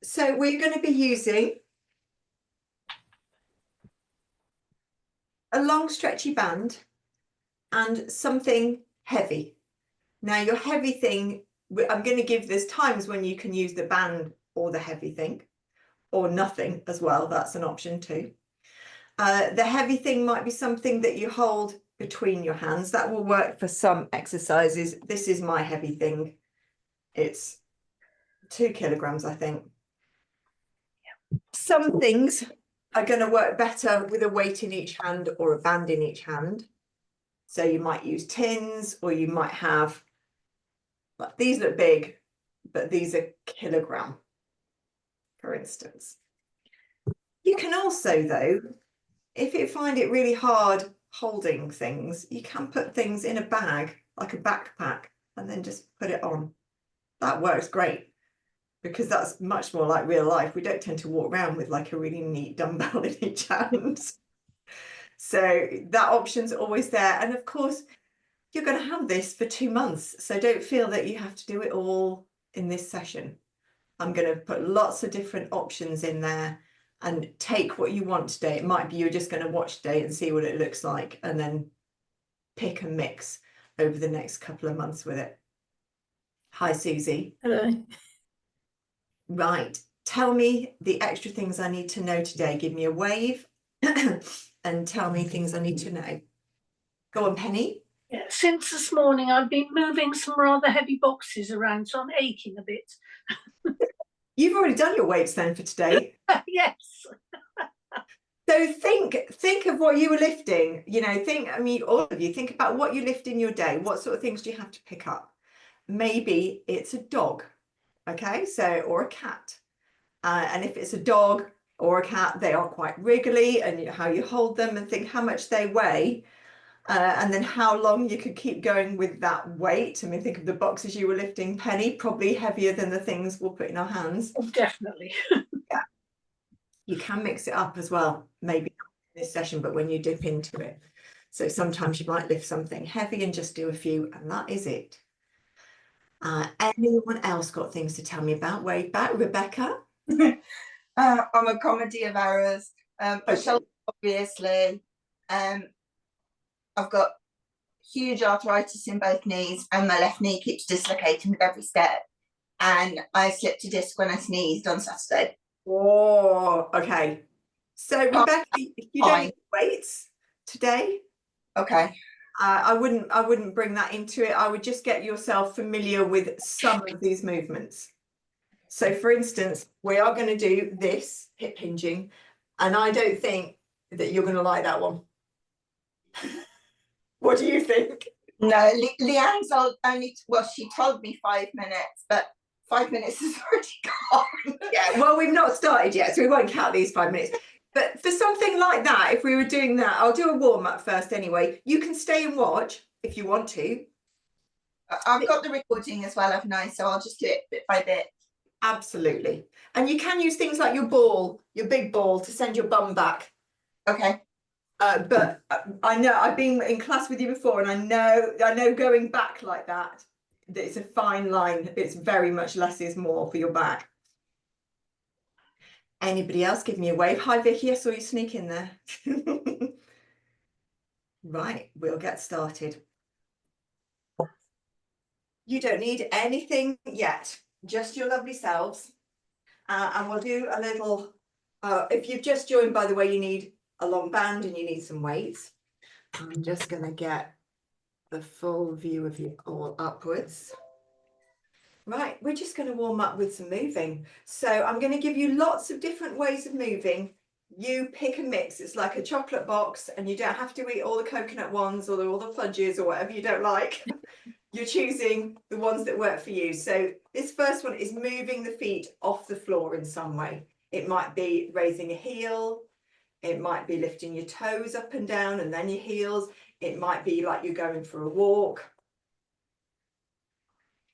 So we're going to be using a long stretchy band and something heavy. Now your heavy thing, I'm going to give there's times when you can use the band or the heavy thing or nothing as well. That's an option too. The heavy thing might be something that you hold between your hands. That will work for some exercises. This is my heavy thing. It's 2 kilograms, I think. Some things are going to work better with a weight in each hand or a band in each hand. So you might use tins, or you might have, like, these look big, but these are kilogram, for instance. You can also, though, if you find it really hard holding things, you can put things in a bag, like a backpack, and then just put it on. That works great, because that's much more like real life. We don't tend to walk around with like a really neat dumbbell in each hand. So that option's always there. And of course, you're going to have this for 2 months. So don't feel that you have to do it all in this session. I'm going to put lots of different options in there and take what you want today. It might be you're just going to watch today and see what it looks like, and then pick and mix over the next couple of months with it. Hi, Susie. Hello. Right. Tell me the extra things I need to know today. Give me a wave and tell me things I need to know. Go on, Penny. Yeah, since this morning I've been moving some rather heavy boxes around, so I'm aching a bit. You've already done your weights then for today. Yes. So think of what you were lifting. I mean, all of you, think about what you lift in your day. What sort of things do you have to pick up? Maybe it's a dog, okay? So, or a cat. And if it's a dog or a cat, they are quite wriggly, and how you hold them, and think how much they weigh. And then how long you could keep going with that weight. I mean, think of the boxes you were lifting, Penny, probably heavier than the things we'll put in our hands. Oh, definitely. Yeah. You can mix it up as well, maybe not in this session, but when you dip into it. So sometimes you might lift something heavy and just do a few, and that is it. Anyone else got things to tell me about? Wave back, Rebecca. I'm a comedy of errors. Okay. Obviously. I've got huge arthritis in both knees, and my left knee keeps dislocating with every step. And I slipped a disc when I sneezed on Saturday. Oh, okay. So Rebecca, if you don't need weights today, okay. I wouldn't bring that into it. I would just get yourself familiar with some of these movements. So for instance, we are going to do this hip hinging, and I don't think that you're going to like that one. What do you think? No, Leanne's only, well, she told me 5 minutes, but 5 minutes is already gone. Yeah, well, we've not started yet, so we won't count these 5 minutes. But for something like that, if we were doing that, I'll do a warm-up first anyway. You can stay and watch if you want to. I've got the recording as well, haven't I? So I'll just do it bit by bit. Absolutely. And you can use things like your ball, your big ball, to send your bum back. Okay. But I know I've been in class with you before, and I know going back like that, it's a fine line. It's very much less is more for your back. Anybody else give me a wave? Hi, Vicky. I saw you sneak in there. Right, we'll get started. You don't need anything yet, just your lovely selves. And we'll do a little, if you've just joined, by the way, you need a long band and you need some weights. I'm just going to get the full view of you all upwards. Right, we're just going to warm up with some moving. So I'm going to give you lots of different ways of moving. You pick and mix. It's like a chocolate box, and you don't have to eat all the coconut ones or all the fudges or whatever you don't like. You're choosing the ones that work for you. So this first one is moving the feet off the floor in some way. It might be raising a heel. It might be lifting your toes up and down and then your heels. It might be like you're going for a walk.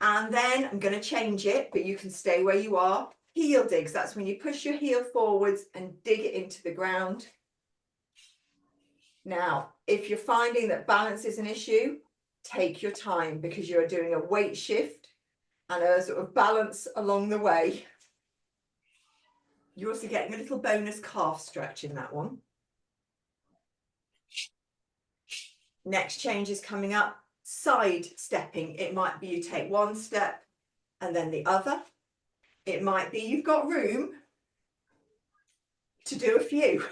And then I'm going to change it, but you can stay where you are. Heel digs. That's when you push your heel forwards and dig it into the ground. Now, if you're finding that balance is an issue, take your time, because you're doing a weight shift and a sort of balance along the way. You're also getting a little bonus calf stretch in that one. Next change is coming up, side stepping. It might be you take one step and then the other. It might be you've got room to do a few.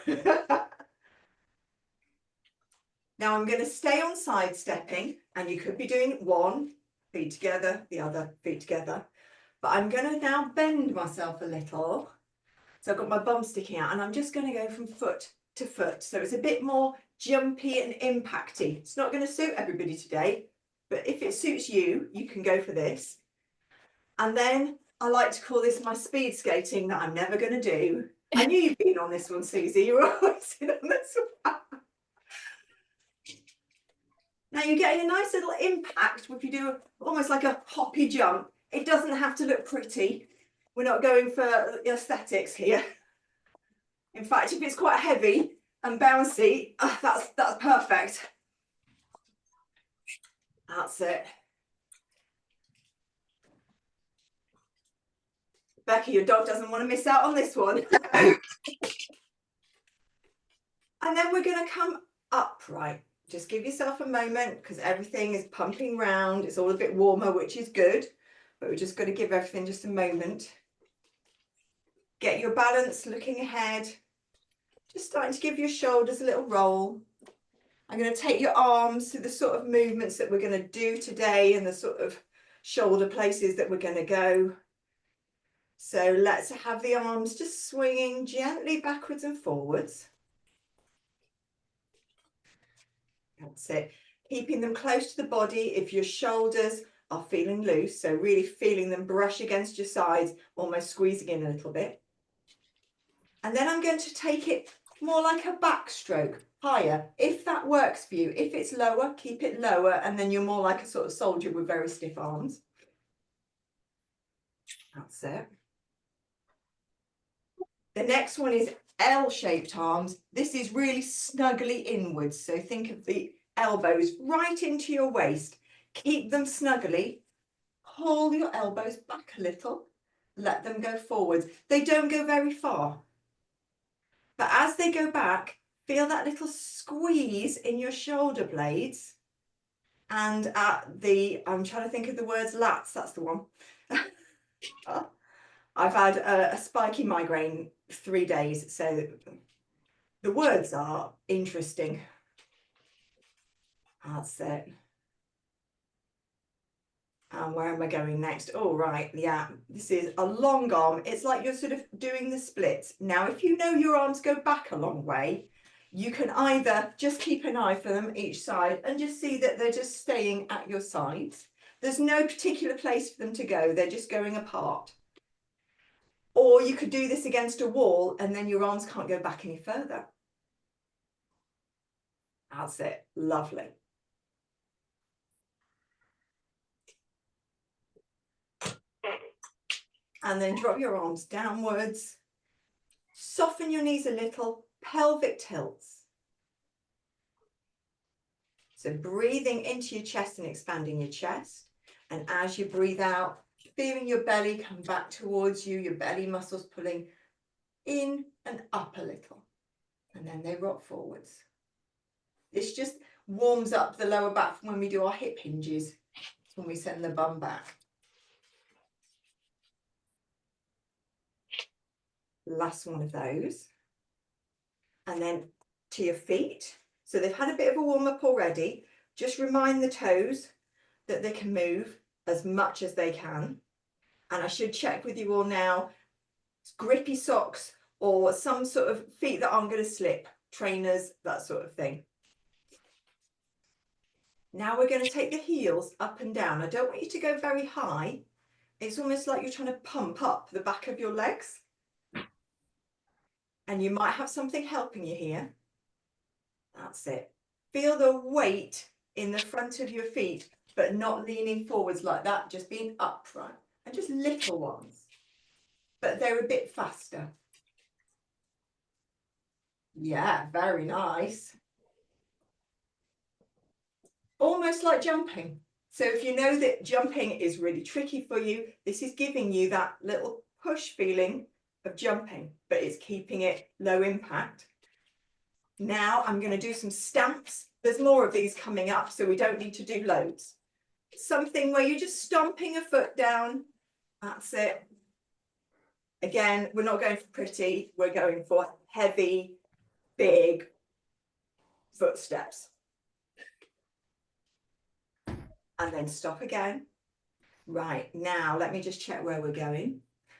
Now I'm going to stay on side stepping, and you could be doing one, feet together, the other, feet together. But I'm going to now bend myself a little. So I've got my bum sticking out, and I'm just going to go from foot to foot. So it's a bit more jumpy and impacty. It's not going to suit everybody today, but if it suits you, you can go for this. And then I like to call this my speed skating that I'm never going to do. I knew you'd been on this one, Susie. You were always in on this one. Now you're getting a nice little impact if you do almost like a hoppy jump. It doesn't have to look pretty. We're not going for aesthetics here. In fact, if it's quite heavy and bouncy, that's perfect. That's it. Becky, your dog doesn't want to miss out on this one. And then we're going to come upright. Just give yourself a moment, because everything is pumping round. It's all a bit warmer, which is good, but we're just going to give everything just a moment. Get your balance, looking ahead. Just starting to give your shoulders a little roll. I'm going to take your arms to the sort of movements that we're going to do today and the sort of shoulder places that we're going to go. So let's have the arms just swinging gently backwards and forwards. That's it. Keeping them close to the body if your shoulders are feeling loose. So really feeling them brush against your sides, almost squeezing in a little bit. And then I'm going to take it more like a backstroke, higher, if that works for you. If it's lower, keep it lower, and then you're more like a sort of soldier with very stiff arms. That's it. The next one is L-shaped arms. This is really snugly inwards. So think of the elbows right into your waist. Keep them snugly. Pull your elbows back a little. Let them go forwards. They don't go very far. But as they go back, feel that little squeeze in your shoulder blades. And at the, I'm trying to think of the words lats, that's the one. I've had a spiky migraine 3 days, so the words are interesting. That's it. And where am I going next? Oh, right, yeah, this is a long arm. It's like you're sort of doing the splits. Now, if you know your arms go back a long way, you can either just keep an eye for them each side and just see that they're just staying at your sides. There's no particular place for them to go. They're just going apart. Or you could do this against a wall and then your arms can't go back any further. That's it. Lovely. And then drop your arms downwards. Soften your knees a little. Pelvic tilts. So breathing into your chest and expanding your chest. And as you breathe out, feeling your belly come back towards you, your belly muscles pulling in and up a little. And then they rock forwards. This just warms up the lower back when we do our hip hinges. It's when we send the bum back. Last one of those. And then to your feet. So they've had a bit of a warm up already. Just remind the toes that they can move as much as they can. And I should check with you all now, grippy socks or some sort of feet that aren't going to slip, trainers, that sort of thing. Now we're going to take the heels up and down. I don't want you to go very high. It's almost like you're trying to pump up the back of your legs. And you might have something helping you here. That's it. Feel the weight in the front of your feet, but not leaning forwards like that, just being upright. And just little ones, but they're a bit faster. Yeah, very nice. Almost like jumping. So if you know that jumping is really tricky for you, this is giving you that little push feeling of jumping, but it's keeping it low impact. Now I'm going to do some stamps. There's more of these coming up, so we don't need to do loads. Something where you're just stomping a foot down. That's it. Again, we're not going for pretty, we're going for heavy, big footsteps. And then stop again. Right, now let me just check where we're going.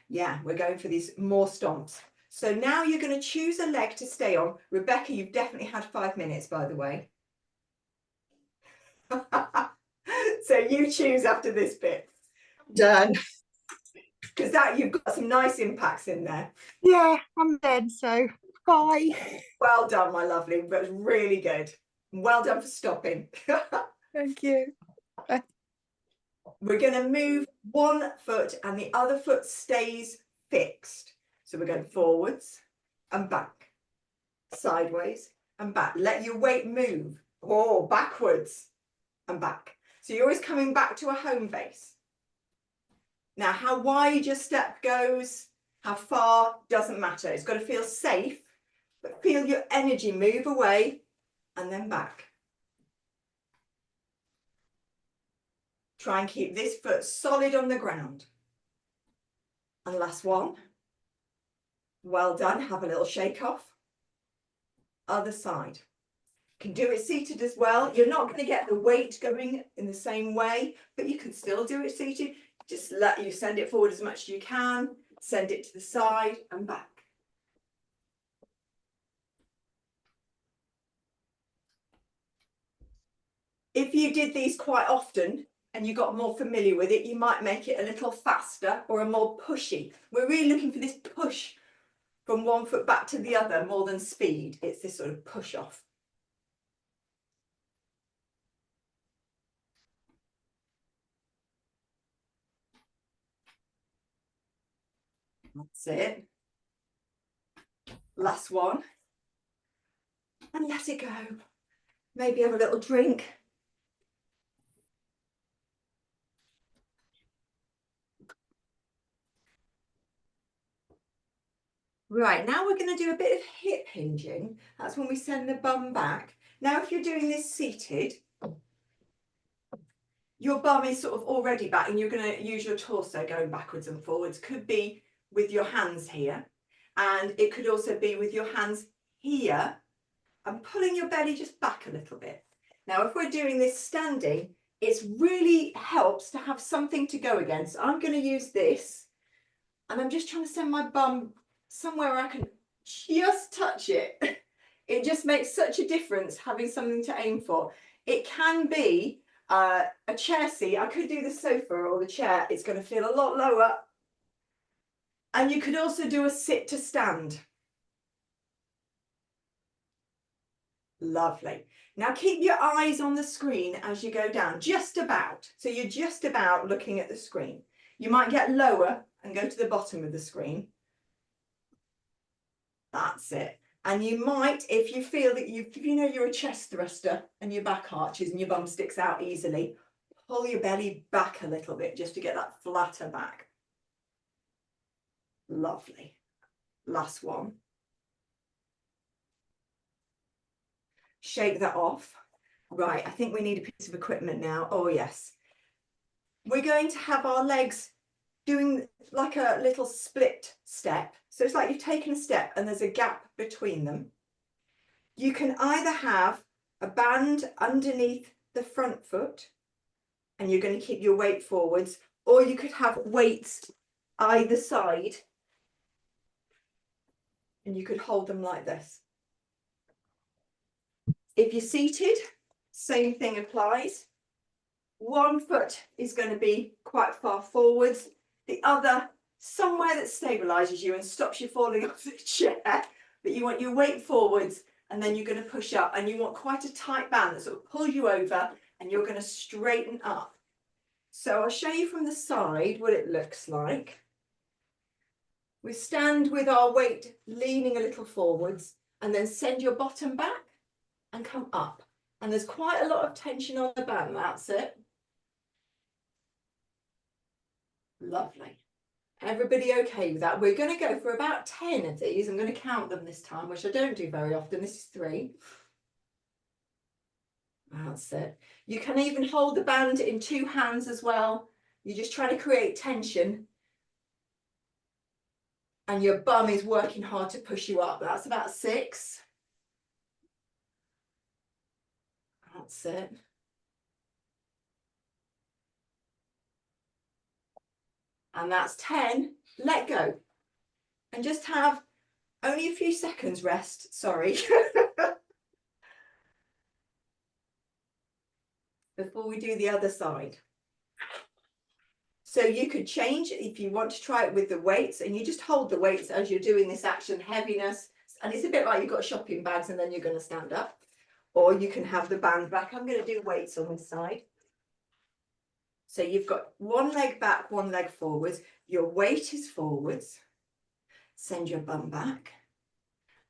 Yeah, we're going for these more stomps. So now you're going to choose a leg to stay on. Rebecca, you've definitely had 5 minutes, by the way. So you choose after this bit. Done. Because that you've got some nice impacts in there. Yeah, I'm dead, so bye. Well done, my lovely. That was really good. Well done for stopping. Thank you. We're going to move one foot and the other foot stays fixed. So we're going forwards and back, sideways and back. Let your weight move. Oh, backwards and back. So you're always coming back to a home base. Now, how wide your step goes, how far, doesn't matter. It's got to feel safe, but feel your energy move away and then back. Try and keep this foot solid on the ground. And last one. Well done. Have a little shake off. Other side. You can do it seated as well. You're not going to get the weight going in the same way, but you can still do it seated. Just let you send it forward as much as you can. Send it to the side and back. If you did these quite often and you got more familiar with it, you might make it a little faster or a more pushy. We're really looking for this push from one foot back to the other more than speed. It's this sort of push off. That's it. Last one. And let it go. Maybe have a little drink. Right, now we're going to do a bit of hip hinging. That's when we send the bum back. Now, if you're doing this seated, your bum is sort of already back and you're going to use your torso going backwards and forwards. Could be with your hands here, and it could also be with your hands here and pulling your belly just back a little bit. Now, if we're doing this standing, it really helps to have something to go against. I'm going to use this, and I'm just trying to send my bum somewhere I can just touch it. It just makes such a difference having something to aim for. It can be a chair seat. I could do the sofa or the chair. It's going to feel a lot lower. And you could also do a sit to stand. Lovely. Now keep your eyes on the screen as you go down, just about. So you're just about looking at the screen. You might get lower and go to the bottom of the screen. That's it. And you might, if you feel that you know you're a chest thruster and your back arches and your bum sticks out easily, pull your belly back a little bit just to get that flatter back. Lovely. Last one. Shake that off. Right, I think we need a piece of equipment now. Oh yes. We're going to have our legs doing like a little split step. So it's like you've taken a step and there's a gap between them. You can either have a band underneath the front foot and you're going to keep your weight forwards, or you could have weights either side and you could hold them like this. If you're seated, same thing applies. One foot is going to be quite far forwards, the other somewhere that stabilizes you and stops you falling off the chair. But you want your weight forwards and then you're going to push up, and you want quite a tight band that sort of pulls you over and you're going to straighten up. So I'll show you from the side what it looks like. We stand with our weight leaning a little forwards and then send your bottom back and come up. And there's quite a lot of tension on the band. That's it. Lovely. Everybody okay with that? We're going to go for about 10 of these. I'm going to count them this time, which I don't do very often. This is 3. That's it. You can even hold the band in 2 hands as well. You're just trying to create tension. And your bum is working hard to push you up. That's about 6. That's it. And that's 10. Let go. And just have only a few seconds rest. Sorry. Before we do the other side. So you could change if you want to try it with the weights, and you just hold the weights as you're doing this action, heaviness. And it's a bit like you've got shopping bags and then you're going to stand up. Or you can have the band back. I'm going to do weights on this side. So you've got one leg back, one leg forwards. Your weight is forwards. Send your bum back.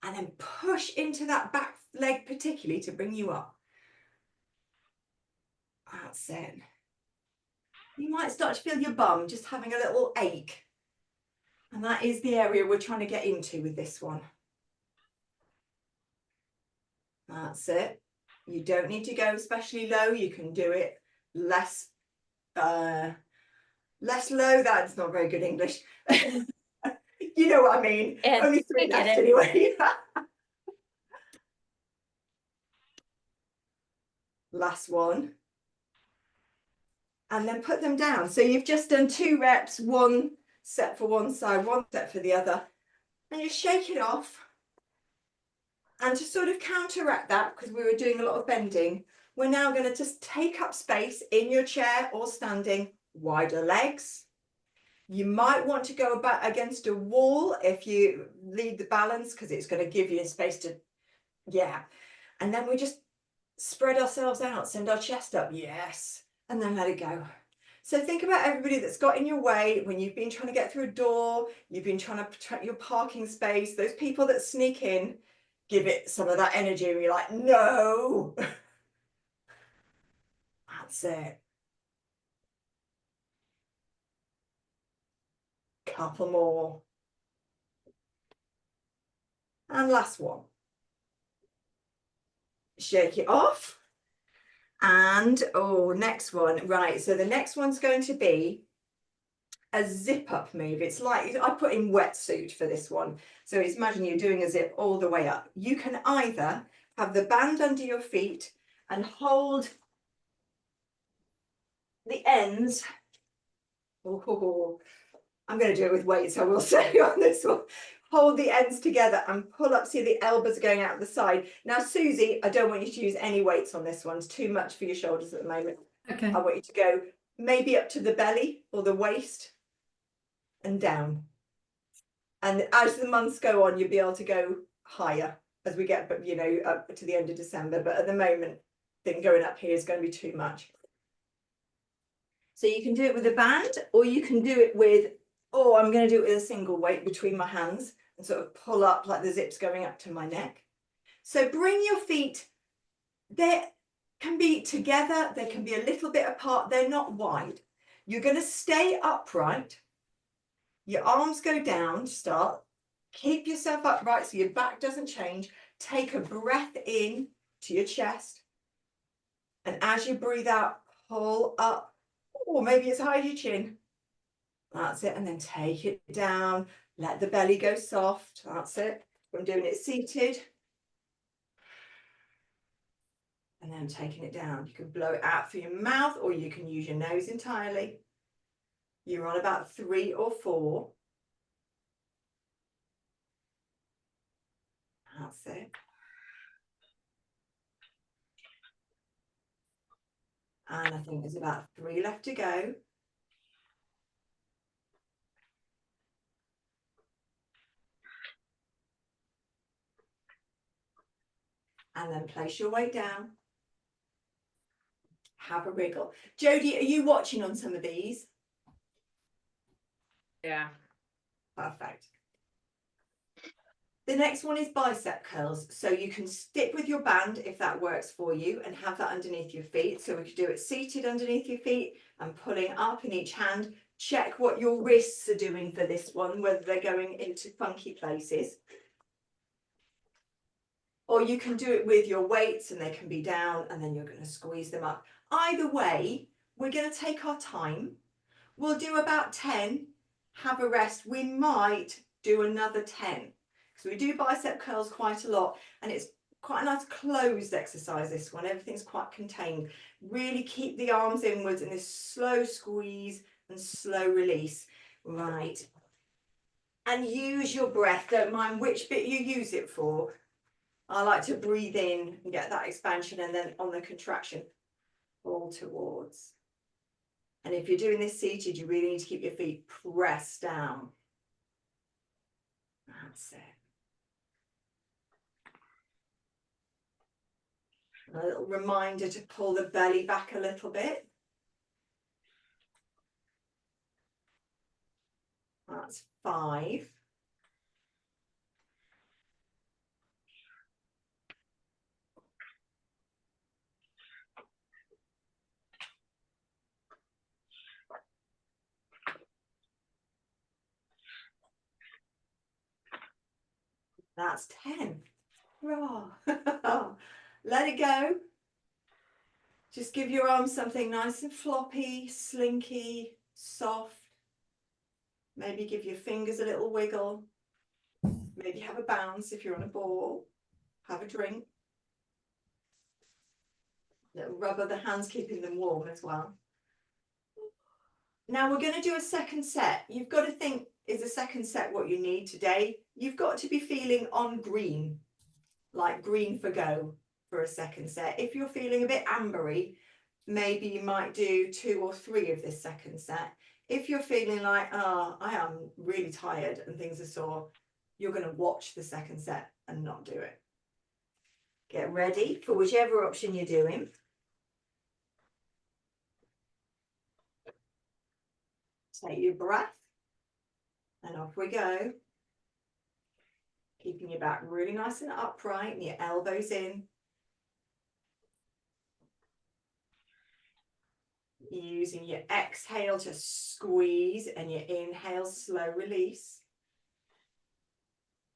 And then push into that back leg particularly to bring you up. That's it. You might start to feel your bum just having a little ache. And that is the area we're trying to get into with this one. That's it. You don't need to go especially low. You can do it less low. That's not very good English. You know what I mean? Yeah, Only 3 I get left it. anyway. Last one. And then put them down. So you've just done 2 reps, 1 set for one side, 1 set for the other. And you shake it off. And to sort of counteract that, because we were doing a lot of bending, we're now going to just take up space in your chair or standing, wider legs. You might want to go back against a wall if you lead the balance, because it's going to give you space to, yeah. And then we just spread ourselves out, send our chest up, yes. And then let it go. So think about everybody that's got in your way when you've been trying to get through a door, you've been trying to protect your parking space, those people that sneak in, give it some of that energy and you're like, no. That's it. Couple more. And last one. Shake it off. And, oh, next one. Right, so the next one's going to be a zip up move. It's like, I put in wetsuit for this one. So it's imagine you're doing a zip all the way up. You can either have the band under your feet and hold the ends. Oh, I'm going to do it with weights, I will say on this one. Hold the ends together and pull up. See, the elbows are going out the side. Now, Susie, I don't want you to use any weights on this one. It's too much for your shoulders at the moment. Okay. I want you to go maybe up to the belly or the waist and down. And as the months go on, you'll be able to go higher as we get, you know, up to the end of December. But at the moment, then going up here is going to be too much. So you can do it with a band, or you can do it with, oh, I'm going to do it with a single weight between my hands and sort of pull up like the zips going up to my neck. So bring your feet, they can be together, they can be a little bit apart, they're not wide. You're going to stay upright. Your arms go down to start. Keep yourself upright so your back doesn't change. Take a breath in to your chest. And as you breathe out, pull up. Or maybe it's high your chin. That's it. And then take it down. Let the belly go soft. That's it. I'm doing it seated. And then taking it down. You can blow it out through your mouth or you can use your nose entirely. You're on about 3 or 4. That's it. And I think there's about 3 left to go. And then place your weight down. Have a wriggle. Jodie, are you watching on some of these? Yeah. Perfect. The next one is bicep curls. So you can stick with your band if that works for you and have that underneath your feet. So we could do it seated underneath your feet and pulling up in each hand. check what your wrists are doing for this one, whether they're going into funky places. Or you can do it with your weights and they can be down and then you're going to squeeze them up. Either way, we're going to take our time. We'll do about 10, have a rest. We might do another 10. So we do bicep curls quite a lot, and it's quite a nice closed exercise, this one. Everything's quite contained. Really keep the arms inwards in this slow squeeze and slow release. Right. And use your breath. Don't mind which bit you use it for. I like to breathe in and get that expansion, and then on the contraction, fall towards. And if you're doing this seated, you really need to keep your feet pressed down. That's it. A little reminder to pull the belly back a little bit. That's 5. That's 10. Raw. Let it go. Just give your arms something nice and floppy, slinky, soft. Maybe give your fingers a little wiggle. Maybe have a bounce if you're on a ball. Have a drink. Little rub of the hands, keeping them warm as well. Now we're going to do a second set. You've got to think, is a second set what you need today? You've got to be feeling on green, like green for go for a second set. If you're feeling a bit ambery, maybe you might do 2 or 3 of this second set. If you're feeling like, oh, I am really tired and things are sore, you're going to watch the second set and not do it. Get ready for whichever option you're doing. Take your breath and off we go. Keeping your back really nice and upright and your elbows in. Using your exhale to squeeze and your inhale, slow release.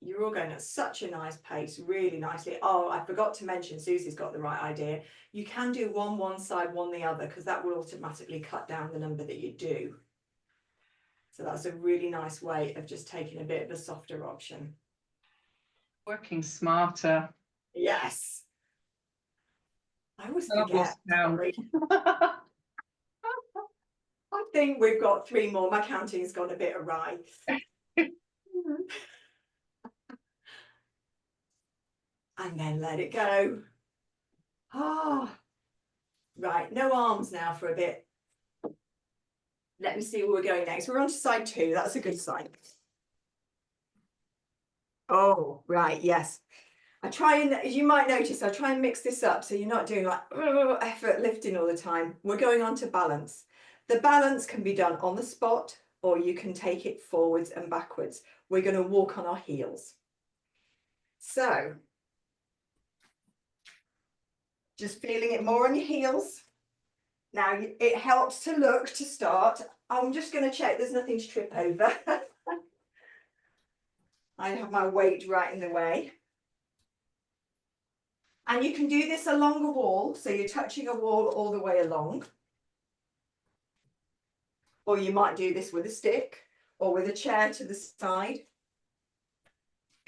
You're all going at such a nice pace, really nicely. Oh, I forgot to mention, Susie's got the right idea. You can do one side, one the other, because that will automatically cut down the number that you do. So that's a really nice way of just taking a bit of a softer option. Working smarter. Yes. I always Double forget. down. Sorry. I think we've got 3 more. My counting's gone a bit awry. And then let it go. Ah, right. No arms now for a bit. Let me see where we're going next. We're on to side 2. That's a good sign. Oh, right. Yes. I try and, as you might notice, I try and mix this up so you're not doing like effort lifting all the time. We're going on to balance. The balance can be done on the spot, or you can take it forwards and backwards. We're going to walk on our heels. So, just feeling it more on your heels. Now, it helps to look to start. I'm just going to check there's nothing to trip over. I have my weight right in the way. And you can do this along a wall, so you're touching a wall all the way along. Or you might do this with a stick or with a chair to the side.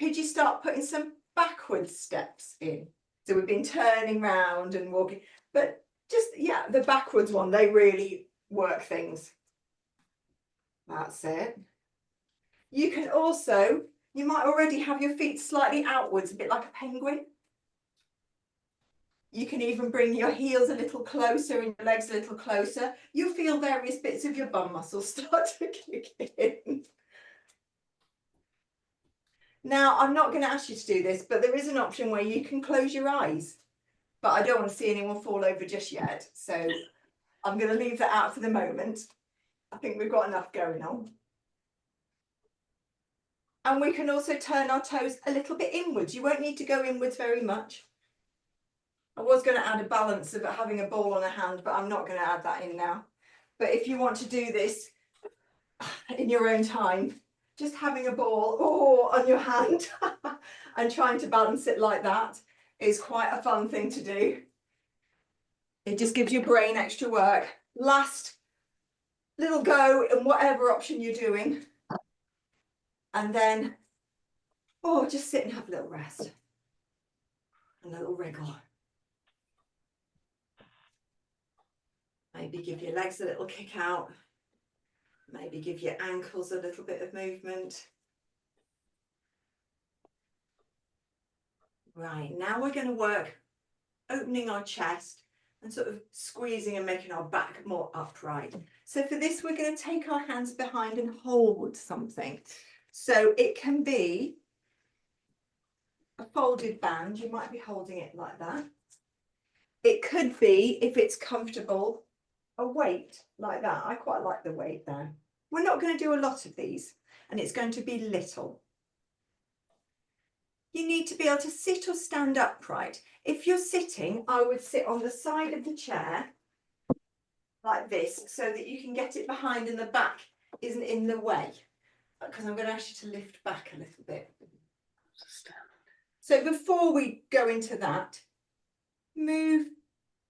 Could you start putting some backwards steps in? So we've been turning round and walking, but just, yeah, the backwards one, they really work things. That's it. You can also, you might already have your feet slightly outwards, a bit like a penguin. You can even bring your heels a little closer and your legs a little closer. You'll feel various bits of your bum muscles start to kick in. Now, I'm not going to ask you to do this, but there is an option where you can close your eyes. But I don't want to see anyone fall over just yet. So I'm going to leave that out for the moment. I think we've got enough going on. And we can also turn our toes a little bit inwards. You won't need to go inwards very much. I was going to add a balance of having a ball on a hand, but I'm not going to add that in now. But if you want to do this in your own time. Just having a ball on your hand and trying to balance it like that is quite a fun thing to do. It just gives your brain extra work. Last little go in whatever option you're doing. And then, just sit and have a little rest. A little wriggle. Maybe give your legs a little kick out. Maybe give your ankles a little bit of movement. Right, now we're going to work opening our chest and sort of squeezing and making our back more upright. So for this, we're going to take our hands behind and hold something. So it can be a folded band. You might be holding it like that. It could be, if it's comfortable, a weight like that. I quite like the weight there. We're not going to do a lot of these, and it's going to be little. You need to be able to sit or stand upright. If you're sitting, I would sit on the side of the chair like this so that you can get it behind and the back isn't in the way. Because I'm going to ask you to lift back a little bit. So before we go into that, move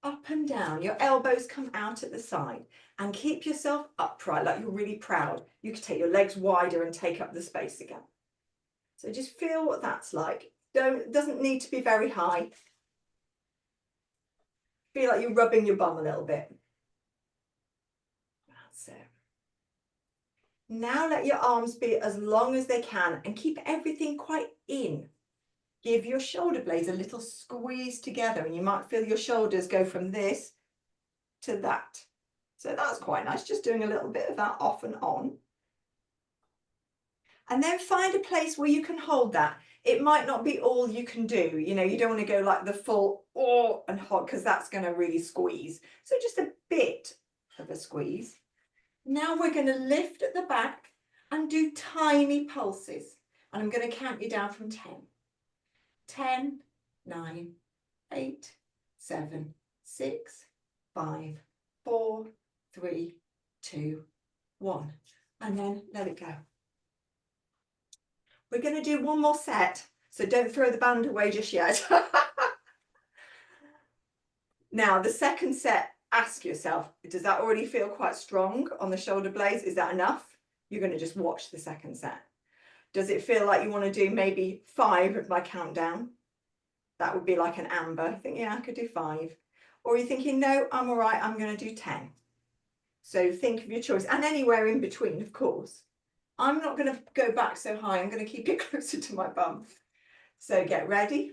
up and down. Your elbows come out at the side and keep yourself upright like you're really proud. You can take your legs wider and take up the space again. So just feel what that's like. Doesn't need to be very high. Feel like you're rubbing your bum a little bit. That's it. Now let your arms be as long as they can and keep everything quite in. Give your shoulder blades a little squeeze together and you might feel your shoulders go from this to that. So that's quite nice, just doing a little bit of that off and on. And then find a place where you can hold that. It might not be all you can do. You know, you don't want to go like the full and hold because that's going to really squeeze. So just a bit of a squeeze. Now we're going to lift at the back and do tiny pulses. And I'm going to count you down from 10. 10, 9, 8, 7, 6, 5, 4, 3, 2, 1. And then let it go. We're going to do one more set, so don't throw the band away just yet. Now, the second set, ask yourself, does that already feel quite strong on the shoulder blades? Is that enough? You're going to just watch the second set. Does it feel like you want to do maybe 5 of my countdown? That would be like an amber. You think, yeah, I could do 5. Or are you thinking, no, I'm all right, I'm going to do 10. So think of your choice, and anywhere in between, of course. I'm not going to go back so high. I'm going to keep it closer to my bum. So get ready.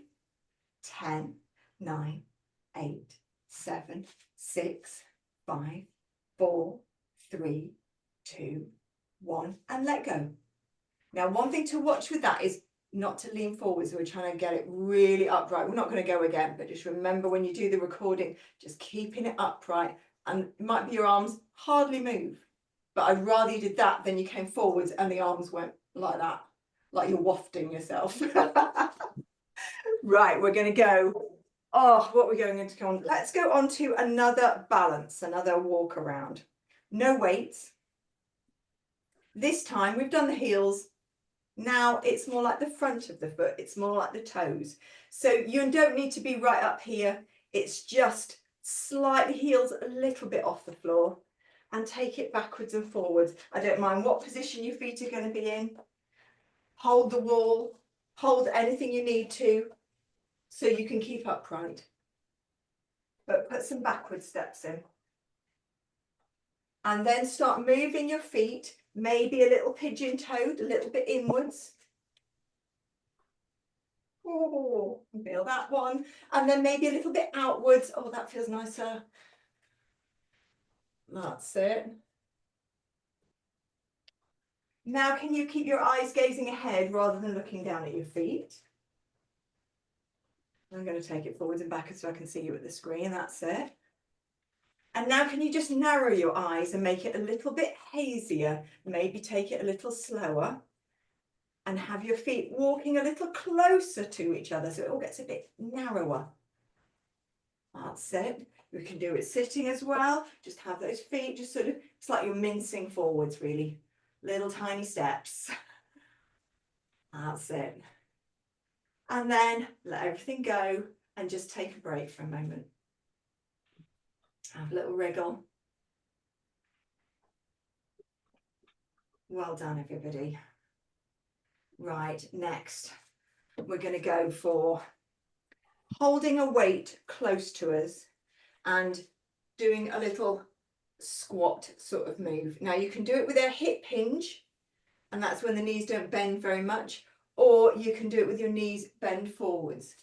10, 9, 8, 7, 6, 5, 4, 3, 2, 1, and let go. Now, one thing to watch with that is not to lean forwards. We're trying to get it really upright. We're not going to go again, but just remember when you do the recording, just keeping it upright, and it might be your arms hardly move. But I'd rather you did that than you came forwards and the arms went like that, like you're wafting yourself. Right, we're going to go. Oh, what we're going to go on. Let's go on to another balance, another walk around. No weights. This time we've done the heels. Now it's more like the front of the foot. It's more like the toes. So you don't need to be right up here. It's just slightly heels a little bit off the floor. And take it backwards and forwards. I don't mind what position your feet are going to be in. Hold the wall, hold anything you need to, so you can keep upright. But put some backward steps in. And then start moving your feet, maybe a little pigeon-toed, a little bit inwards. Oh, feel that one. And then maybe a little bit outwards. Oh, that feels nicer. That's it. Now, can you keep your eyes gazing ahead rather than looking down at your feet? I'm going to take it forwards and backwards so I can see you at the screen. That's it. And now can you just narrow your eyes and make it a little bit hazier? Maybe take it a little slower and have your feet walking a little closer to each other so it all gets a bit narrower. That's it. We can do it sitting as well. Just have those feet just sort of, it's like you're mincing forwards really. little tiny steps. That's it. And then let everything go and just take a break for a moment. Have a little wriggle. Well done, everybody. Right, next, we're going to go for holding a weight close to us and doing a little squat sort of move. Now you can do it with a hip hinge, and that's when the knees don't bend very much, or you can do it with your knees bend forwards.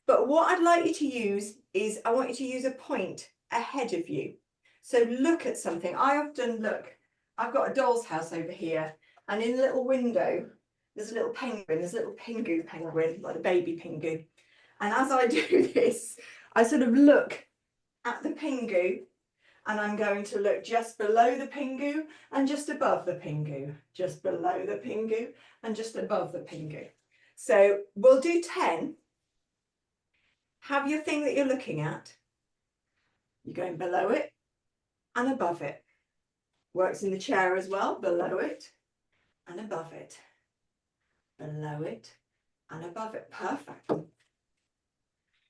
But what I'd like you to use is, I want you to use a point ahead of you. So look at something. I often look, I've got a doll's house over here, and in the little window, there's a little penguin, there's a little Pingu penguin, like a baby Pingu. And as I do this, I sort of look at the Pingu, and I'm going to look just below the Pingu and just above the Pingu, just below the Pingu and just above the Pingu. So we'll do 10. Have your thing that you're looking at. You're going below it and above it. Works in the chair as well, below it and above it. Below it and above it. Perfect.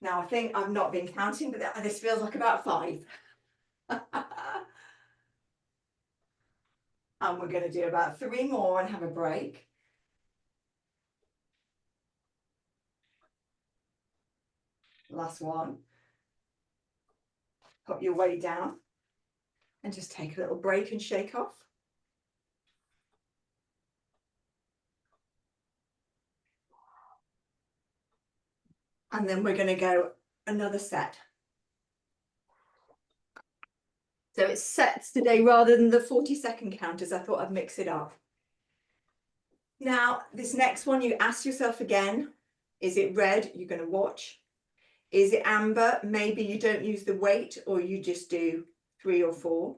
Now I think I've not been counting, but this feels like about 5. And we're going to do about 3 more and have a break. Last one. Put your weight down and just take a little break and shake off. And then we're going to go another set. So it's sets today rather than the 40-second counters. I thought I'd mix it up. Now, this next one, you ask yourself again, is it red? You're going to watch. Is it amber? Maybe you don't use the weight, or you just do 3 or 4.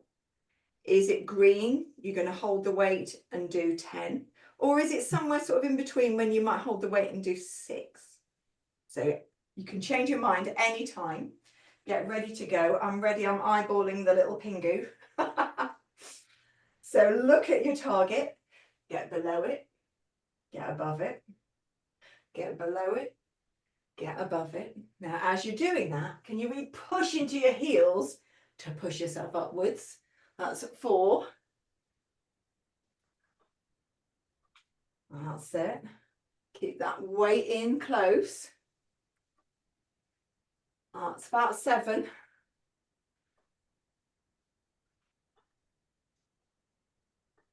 Is it green? You're going to hold the weight and do 10. Or is it somewhere sort of in between when you might hold the weight and do 6? So you can change your mind at any time. Get ready to go. I'm ready. I'm eyeballing the little Pingu. So look at your target. Get below it. Get above it. Get below it. Get above it. Now, as you're doing that, can you really push into your heels to push yourself upwards? That's 4. That's it. Keep that weight in close. That's about 7.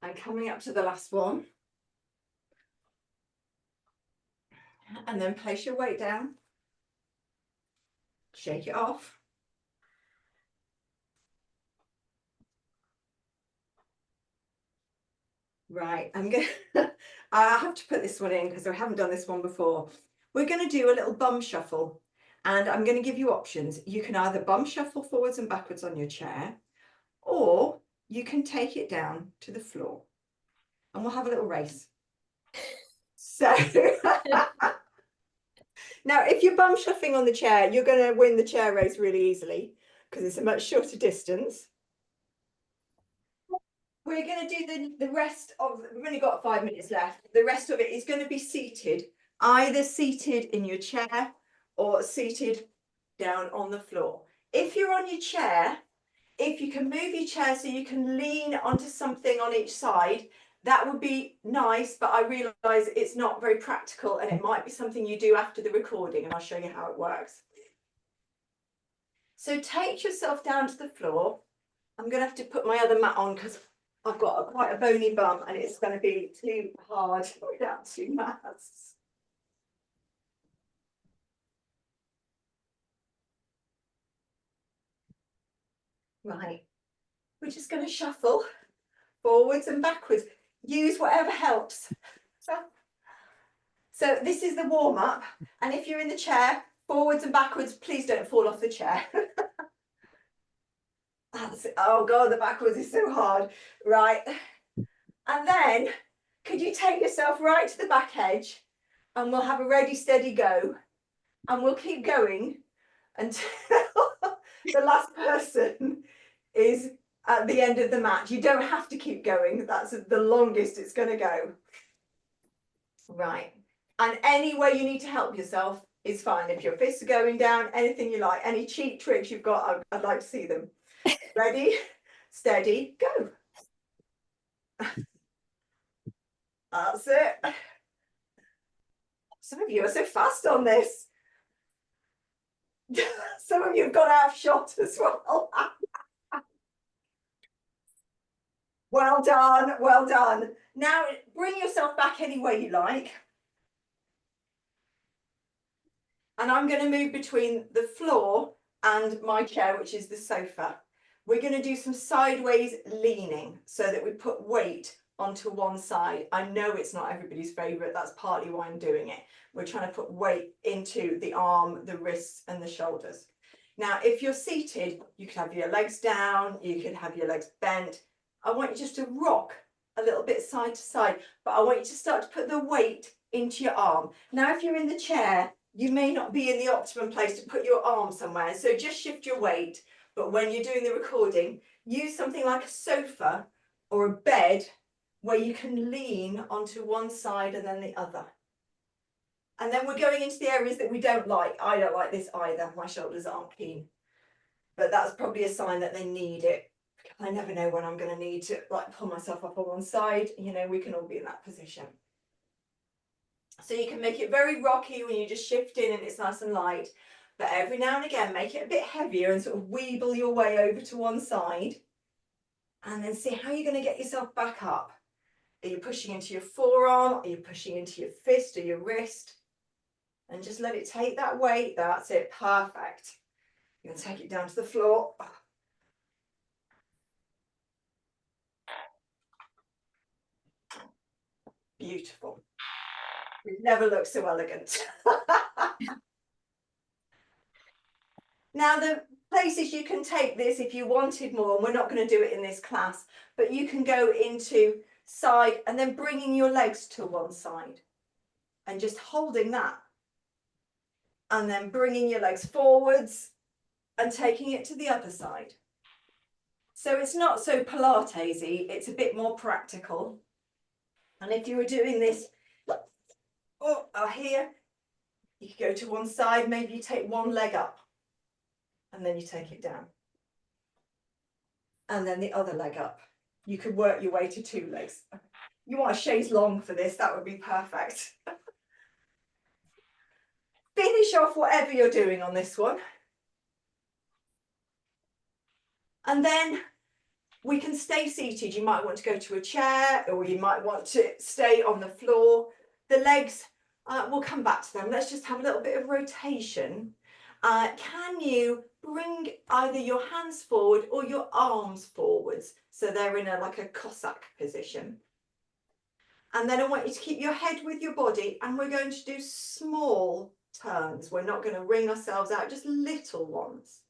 And coming up to the last one. And then place your weight down. Shake it off. Right, I'm going to, I have to put this one in because I haven't done this one before. We're going to do a little bum shuffle, and I'm going to give you options. You can either bum shuffle forwards and backwards on your chair, or you can take it down to the floor and we'll have a little race. So now, if you're bum shuffling on the chair, you're going to win the chair race really easily because it's a much shorter distance. We're going to do the rest of, we've only got 5 minutes left. The rest of it is going to be seated, either seated in your chair or seated down on the floor. If you're on your chair, if you can move your chair so you can lean onto something on each side, that would be nice, but I realise it's not very practical and it might be something you do after the recording, and I'll show you how it works. So take yourself down to the floor. I'm going to have to put my other mat on because I've got quite a bony bum and it's going to be too hard without 2 mats. Right, we're just going to shuffle forwards and backwards. Use whatever helps. So this is the warm-up, and if you're in the chair, forwards and backwards, please don't fall off the chair. Oh God, the backwards is so hard. Right, and then could you take yourself right to the back edge, and we'll have a ready, steady go, and we'll keep going until the last person is at the end of the match. You don't have to keep going. That's the longest it's going to go. Right. And any way you need to help yourself is fine. If your fists are going down, anything you like, any cheat tricks you've got, I'd like to see them. Ready, steady, go. That's it. Some of you are so fast on this. Some of you have gone out of shot as well. Well done, well done. Now bring yourself back any way you like. And I'm going to move between the floor and my chair, which is the sofa. We're going to do some sideways leaning so that we put weight onto one side. I know it's not everybody's favourite. That's partly why I'm doing it. We're trying to put weight into the arm, the wrists and the shoulders. Now, if you're seated, you could have your legs down, you could have your legs bent. I want you just to rock a little bit side to side, but I want you to start to put the weight into your arm. Now, if you're in the chair, you may not be in the optimum place to put your arm somewhere. So just shift your weight. But when you're doing the recording, use something like a sofa or a bed where you can lean onto one side and then the other. And then we're going into the areas that we don't like. I don't like this either. My shoulders aren't keen. But that's probably a sign that they need it. I never know when I'm going to need to like pull myself up on one side. You know, we can all be in that position. So you can make it very rocky when you just shift in and it's nice and light. But every now and again, make it a bit heavier and sort of weeble your way over to one side. And then see how you're going to get yourself back up. Are you pushing into your forearm? Are you pushing into your fist or your wrist? And just let it take that weight. That's it. Perfect. You're going to take it down to the floor. Beautiful. It never looks so elegant. Now, the places you can take this if you wanted more, and we're not going to do it in this class, but you can go into side and then bringing your legs to one side and just holding that. And then bringing your legs forwards and taking it to the other side. So it's not so Pilates-y, it's a bit more practical. And if you were doing this here, you could go to one side, maybe you take one leg up and then you take it down. And then the other leg up. You could work your way to two legs. You want a chaise longue for this, that would be perfect. Finish off whatever you're doing on this one. And then we can stay seated. You might want to go to a chair or you might want to stay on the floor. The legs, we'll come back to them. Let's just have a little bit of rotation. Can you bring either your hands forward or your arms forwards so they're in like a Cossack position? And then I want you to keep your head with your body and we're going to do small turns. We're not going to wring ourselves out, just little ones.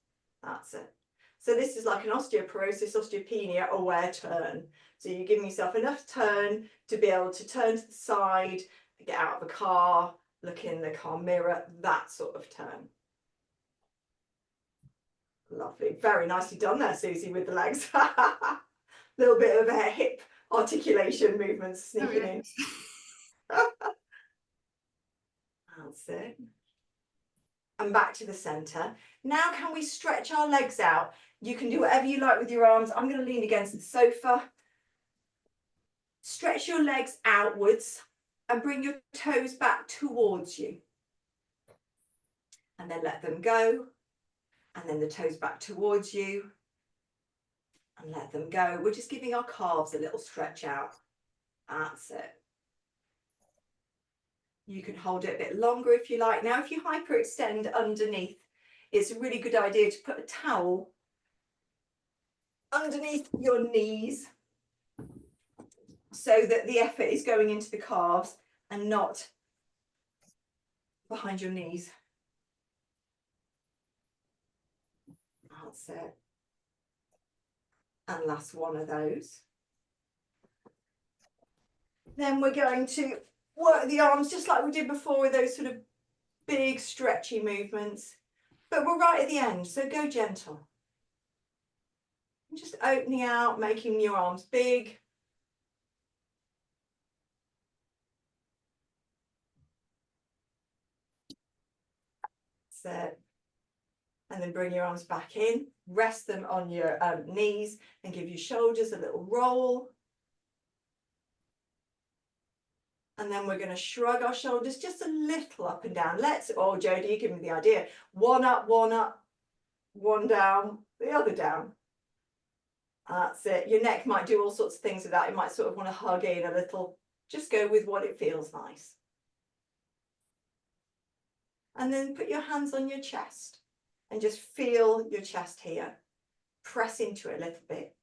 That's it. So this is like an osteoporosis, osteopenia aware turn. So you're giving yourself enough turn to be able to turn to the side, get out of the car, look in the car mirror, that sort of turn. Lovely. Very nicely done there, Susie, with the legs. Little bit of a hip articulation movements sneaking in. That's it. And back to the centre. Now can we stretch our legs out? You can do whatever you like with your arms. I'm going to lean against the sofa. Stretch your legs outwards and bring your toes back towards you. And then let them go. And then the toes back towards you. And let them go. We're just giving our calves a little stretch out. That's it. You can hold it a bit longer if you like. Now, if you hyperextend underneath, it's a really good idea to put a towel underneath your knees so that the effort is going into the calves and not behind your knees. That's it. And last one of those. Then we're going to work the arms just like we did before with those sort of big stretchy movements. But we're right at the end, so go gentle. Just opening out, making your arms big. That's it. And then bring your arms back in, rest them on your knees and give your shoulders a little roll. And then we're going to shrug our shoulders just a little up and down. Oh, Jodie, you give me the idea. One up, one down, the other down. That's it. Your neck might do all sorts of things with that. You might sort of want to hug in a little. Just go with what it feels nice. And then put your hands on your chest and just feel your chest here. Press into it a little bit.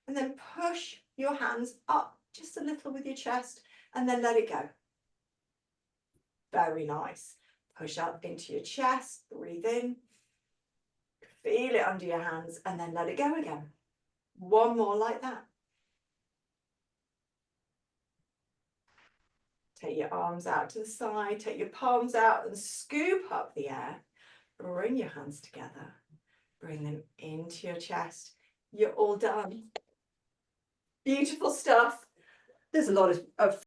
And then push your hands up just a little with your chest and then let it go. Very nice. Push up into your chest, breathe in. Feel it under your hands and then let it go again. One more like that. Take your arms out to the side, take your palms out and scoop up the air. Bring your hands together. Bring them into your chest. You're all done. Beautiful stuff. There's a lot of